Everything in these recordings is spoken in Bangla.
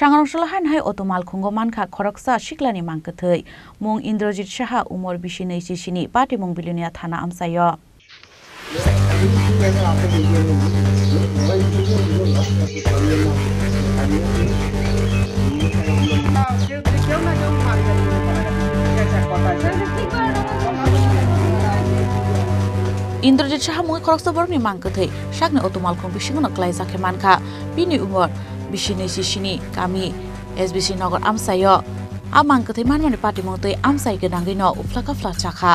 Sangrongshalahan hai otomal khungo mankha khoroksa shiklani mangkathai mung Indrajit Saha umor 29 sini pati mung Bilunia thana amsayo. Indrajit Saha mung khoroksa borni mangkathai shakne otomal khung bisingono klaisa khe mankha bini umor 29 sini kami SBC Nagar amsayo amang kathai manmani pati mongtoi amsai genangai no uflaka fla chakha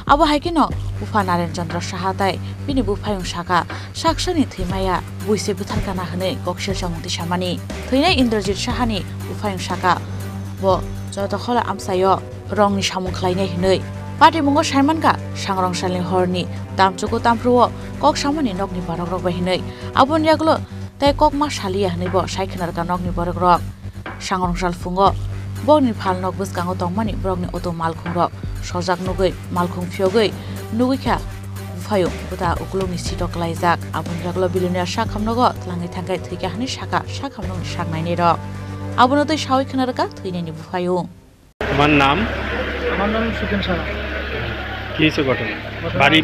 abo haike no ufa Naren Chandra Saha tai bini bufayung saka saksani thimaya buise butharkana hne kokshel samungti samani thine Indrajit Saha ni ufayung saka bo joto khola amsayo rongni samung khlainai hnei pati mongo saimanka sangrongsalni horni tamchuko tampruo kok samani nokni baragrok bai hnei abon yaglo tai kok ma salia hneibo saikhanar ka nokni baragrok sangrongsal fungo bogni phal nok buskango tongmani brogni auto malkhung rok sojak nugui malkhung phiogui nugikha phayo buta uklongni sitok laijak abon yaglo Bilunia sakhamnogo tlangai thangai thika hani saka sakhamnong saknaini rok abono tai sawi khanar ka thinaini buphayo তোমার নাম? আমার নাম সুকেন সাহা। কি হয়েছে ঘটনা? বাড়ি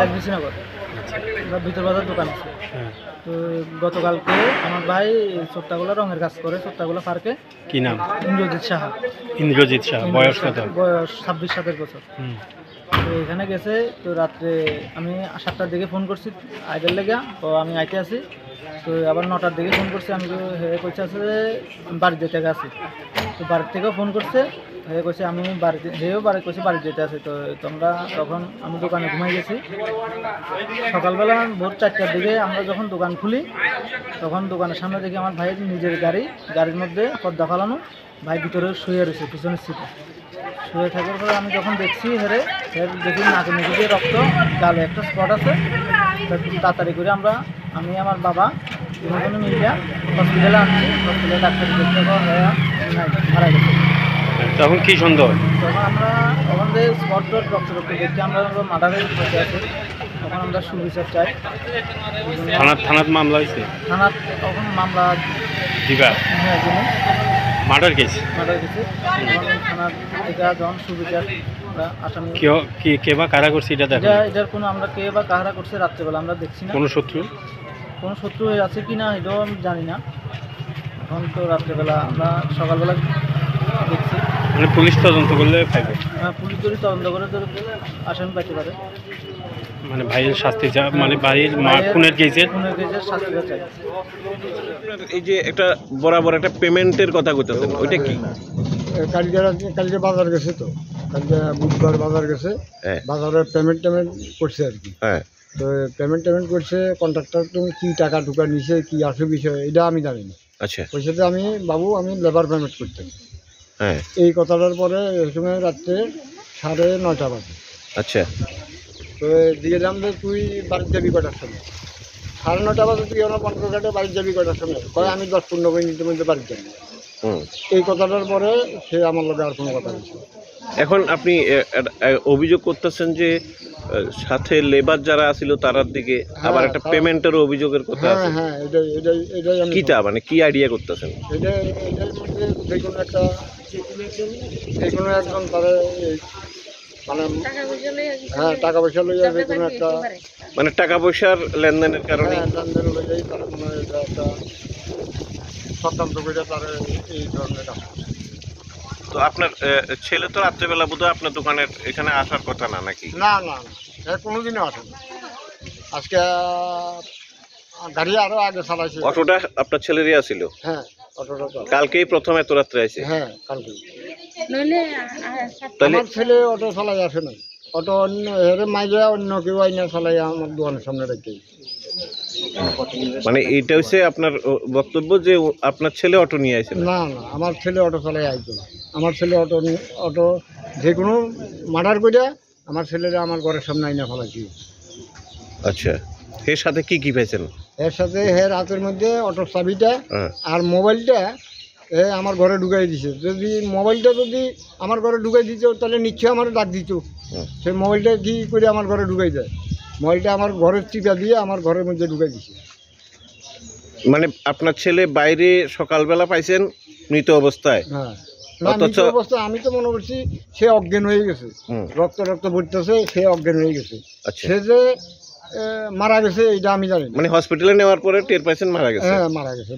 SBC নগর ভিতর বাজার দোকান আছে। তো গতকালকে আমার ভাই ছোট্টাগুলো রঙের কাজ করে ছোট্টাগুলো পার্কে। কি নাম? ইন্দ্রজিৎ সাহা। ইন্দ্রজিৎ সাহা বয়স কত? বয়স 26-27 বছর। তো এখানে গেছে তো রাত্রে আমি 7টার দিকে ফোন করছি আইডেল লেগা তো আমি আইতে আছি তো আবার 9টার দিকে ফোন করছি আমি কইছে আছে যে বাড়ি যেতে আছি তো বাড়ি থেকেও ফোন করছে কইছে আমি বাড়িতে কইছে বাড়ি যেতে আছে তো তোমরা তখন আমি দোকানে ঘুমাই গেছি সকালবেলা ভোর 4টার দিকে আমরা যখন দোকান খুলি তখন দোকানের সামনে দেখি আমার ভাইয়ের নিজের গাড়ির মধ্যে পর্দা ফালানো ভাই ভিতরে শুয়ে রয়েছে পিছনের সিটে শুয়ে থাকার পরে আমি যখন দেখছি দেখি নাকে মুখে দিয়ে রক্ত গালে একটা স্পট আছে তাড়াতাড়ি করে আমি আমার বাবা দুজনে মিলিয়া হসপিটালে আনছি হসপিটালে ডাক্তার দেখতে মারা গেছে তখন কি সন্দেহ? তখন আমরা ওখান থেকে স্পট রক্ত দেখতে আমরা মার্ডারের বসে আছি তখন আমরা সুবিচার চাই থানাত মামলা হয়েছে? থানাত তখন মামলা দিবা মার্ডার কেস থানার থেকে যখন সুবিচার আসামি কে বা কারা করছে এটার কোনো আমরা কে বা কারা করছে রাত্রেবেলা আমরা দেখছি না কোনো শত্রু আছে কি না এটাও আমি জানি না এখন তো রাত্রেবেলা আমরা সকালবেলা দেখছি মানে পুলিশ তদন্ত করলে পাইবে পুলিশ যদি তদন্ত করে তো আসামি পাইতে পারে মানে ভাইয়ের শাস্তি যা মানে ভাইয়ের খুনের কেসের শাস্তি চাই এই যে একটা বরাবর একটা পেমেন্টের কথা কইতেছেন ওইটা কি কালকে বাজার গেছে তো কালকে বুধবার বাজার গেছে বাজারে পেমেন্ট করছে আর কি তো পেমেন্ট করছে কন্ট্রাক্টর তুমি কি টাকা ঢুকা নিছে কি আসে বিষয় এটা আমি জানি না আচ্ছা কইছে যে আমি লেবার পেমেন্ট করতে এই কথাটার পরে এই সময় রাত্রে 9:30 বাজে আচ্ছা তো দিয়ে দাম যে তুই বাড়ি যাবি কটার সময় 9:30 বাজে তুই আমার 15 ঘন্টা বাড়ি যাবি কটার সময় কয় আমি 10-15 মিনিটের মধ্যে বাড়ি যাবি এই কথাটার পরে সে আমার লগে আর কোনো কথা বলছে এখন আপনি অভিযোগ করতেছেন যে সাথে লেবার যারা আছিল তারার দিকে আবার একটা পেমেন্টের অভিযোগের কথা আছে হ্যাঁ এটাই আমি কিটা মানে কি আইডিয়া করতেছেন এটার মধ্যে যে কোনো একজন তারা মানে টাকা পয়সা লইয়া যে কোনো একটা মানে টাকা পয়সার লেনদেনের কারণে লেনদেন লইয়াই তারা মনে হয় এটা একটা সত্যান্ত করে তারা এই ধরনের কাজ তো আপনার ছেলে তো রাত্রেবেলা বোধহয় আপনার দোকানের এখানে আসার কথা না নাকি? না কোনোদিনও আসে না আজকে গাড়ি আরো আগে চালাইছে অটোটা আপনার ছেলেরই আসছিল? হ্যাঁ অটোটা কালকেই প্রথম এত রাত্রে আসে? হ্যাঁ কালকে তাহলে আমার ছেলে অটো চালাই আসে না অটো অন্য মাইজা অন্য কেউ আইনা চালাই আমার দোকানের সামনে রেখে মানে এইটা হচ্ছে আপনার বক্তব্য যে আপনার ছেলে অটো নিয়ে আসে না আমার ছেলে অটো চালাই আইতো না আমার ছেলে অটো যে কোনো মার্ডার করে আমার ছেলেরা আমার ঘরের সামনে আইনা ফেলাইছি আচ্ছা এর সাথে কি পেয়েছেন? এর সাথে এর হাতের মধ্যে অটোর চাবিটা আর মোবাইলটা আমার ঘরে ঢুকাই দিছে যদি মোবাইলটা যদি আমার ঘরে ঢুকাই দিত তাহলে নিশ্চয়ই আমার ডাক দিত সেই মোবাইলটা কি করে আমার ঘরে ঢুকাই দেয় মোবাইলটা আমার ঘরের চিপা দিয়ে আমার ঘরের মধ্যে ঢুকাই দিছে মানে আপনার ছেলে বাইরে সকালবেলা পাইছেন মৃত অবস্থায়? হ্যাঁ না, মৃত অবস্থা আমি তো মনে করছি সে অজ্ঞান হয়ে গেছে, রক্ত রক্ত পড়তেছে, সে অজ্ঞান হয়ে গেছে। আচ্ছা, সে যে মারা গেছে এটা আমি জানি না। মানে হসপিটালে নেওয়ার পরে টের পাইছেন মারা গেছে? হ্যাঁ মারা গেছে।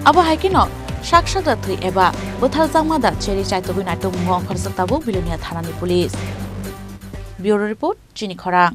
abo haikino saksa da thui eba bothal jangma da cheri chai tobui na tung mong pharsaktabu bilonia thanani police. Bureau report Chini Khorang.